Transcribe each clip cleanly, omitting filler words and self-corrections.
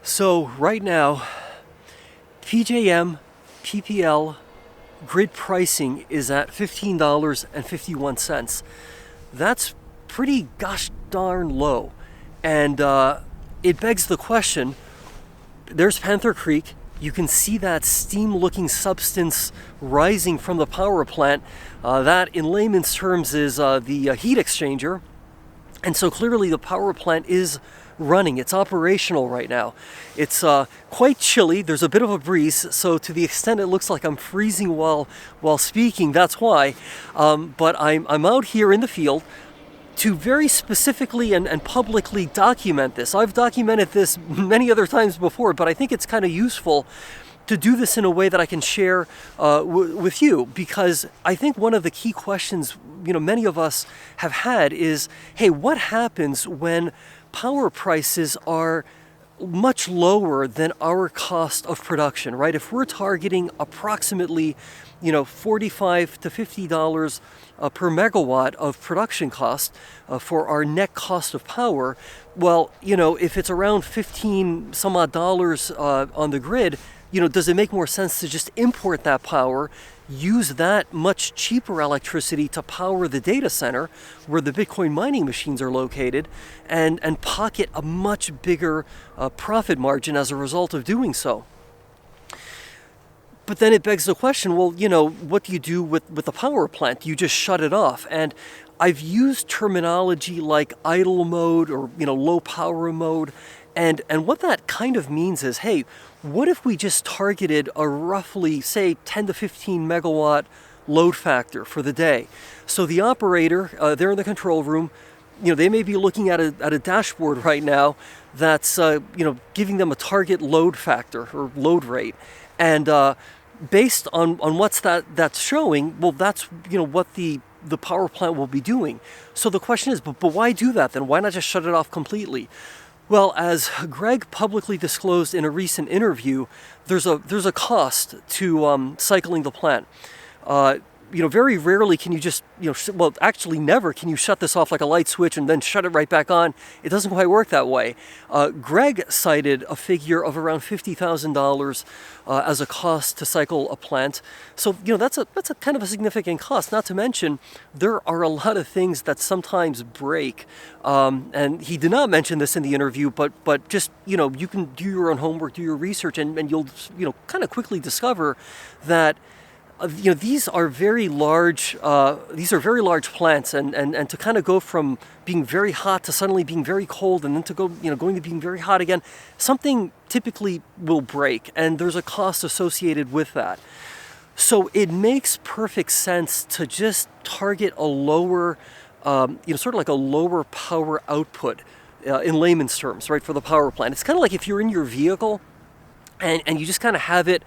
So right now, PJM, PPL, grid pricing is at $15.51. That's pretty gosh darn low. And it begs the question, there's Panther Creek. You can see that steam-looking substance rising from the power plant. That, in layman's terms, is the heat exchanger. And so clearly the power plant is running. It's operational right now. It's quite chilly. There's a bit of a breeze, so to the extent it looks like I'm freezing while speaking, that's why. But I'm out here in the field to very specifically and publicly document this. I've documented this many other times before, but I think it's kind of useful to do this in a way that I can share with you, because I think one of the key questions many of us have had is, hey, what happens when power prices are much lower than our cost of production, right? If we're targeting approximately $45 to $50 per megawatt of production cost for our net cost of power, well, if it's around 15 some odd dollars on the grid, does it make more sense to just import that power, use that much cheaper electricity to power the data center where the Bitcoin mining machines are located, and pocket a much bigger profit margin as a result of doing so? But then it begs the question, well, what do you do with the power plant? Do you just shut it off? And I've used terminology like idle mode or low power mode, and what that kind of means is, hey, what if we just targeted a roughly, say, 10 to 15 megawatt load factor for the day? So the operator, they're in the control room, they may be looking at a dashboard right now that's giving them a target load factor or load rate, and based on what's that's showing, well, that's what the power plant will be doing. So the question is, but why do that then? Why not just shut it off completely? Well, as Greg publicly disclosed in a recent interview, there's a cost to cycling the plant. Very rarely can you just, well, actually never can you shut this off like a light switch and then shut it right back on. It doesn't quite work that way. Greg cited a figure of around $50,000 as a cost to cycle a plant. So, that's a kind of a significant cost. Not to mention, there are a lot of things that sometimes break. And he did not mention this in the interview, but just, you can do your own homework, do your research, and you'll, kind of quickly discover that these are very large plants, and to kind of go from being very hot to suddenly being very cold, and then to go, going to being very hot again, something typically will break, and there's a cost associated with that. So it makes perfect sense to just target a lower, sort of like a lower power output, in layman's terms, right, for the power plant. It's kind of like if you're in your vehicle and you just kind of have it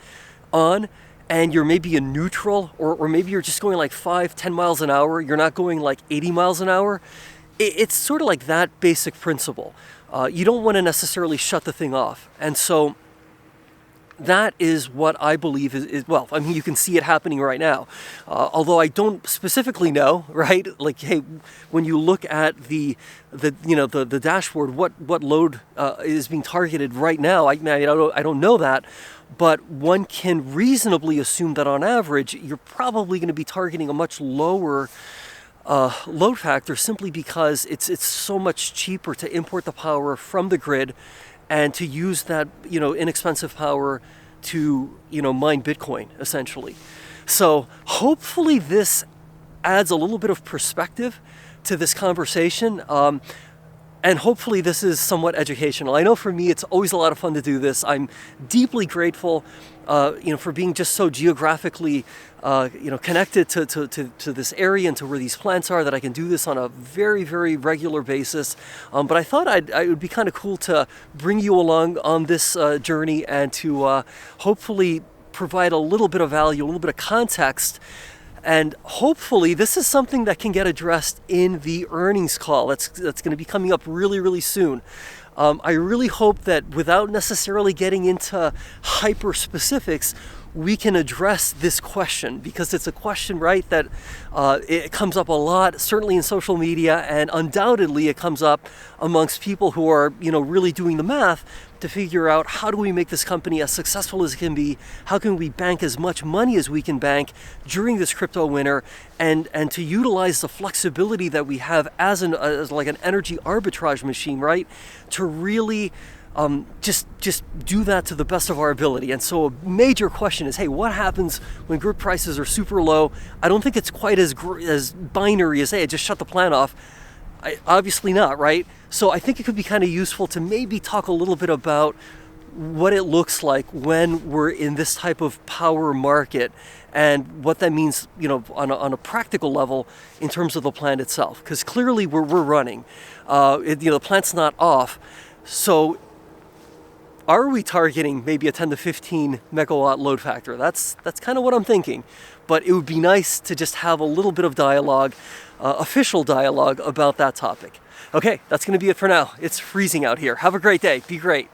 on, and you're maybe in neutral, or maybe you're just going like 5-10 miles an hour, you're not going like 80 miles an hour. It's sort of like that basic principle. You don't want to necessarily shut the thing off. And so that is what I believe is well, I mean, you can see it happening right now. Although I don't specifically know, right? Like, hey, when you look at the dashboard, what load is being targeted right now, I don't know that. But one can reasonably assume that on average, you're probably going to be targeting a much lower load factor, simply because it's so much cheaper to import the power from the grid and to use that inexpensive power to mine Bitcoin, essentially. So hopefully this adds a little bit of perspective to this conversation. And hopefully this is somewhat educational. I know for me, it's always a lot of fun to do this. I'm deeply grateful, for being just so geographically, connected to this area and to where these plants are, that I can do this on a very, very regular basis. But I thought it would be kind of cool to bring you along on this journey, and to hopefully provide a little bit of value, a little bit of context. And hopefully this is something that can get addressed in the earnings call that's going to be coming up really, really soon. I really hope that, without necessarily getting into hyper specifics, we can address this question, because it's a question, right, that it comes up a lot, certainly in social media, and undoubtedly it comes up amongst people who are, really doing the math to figure out, how do we make this company as successful as it can be? How can we bank as much money as we can bank during this crypto winter, and to utilize the flexibility that we have as like an energy arbitrage machine, right, to really just do that to the best of our ability. And so a major question is, hey, what happens when grid prices are super low? I don't think it's quite as binary as, hey, I just shut the plant off. Obviously not, right? So I think it could be kind of useful to maybe talk a little bit about what it looks like when we're in this type of power market, and what that means, on a practical level in terms of the plant itself. Because clearly we're running. The plant's not off. So are we targeting maybe a 10 to 15 megawatt load factor? That's kind of what I'm thinking. But it would be nice to just have a little bit of dialogue, official dialogue about that topic. Okay, that's going to be it for now. It's freezing out here. Have a great day. Be great.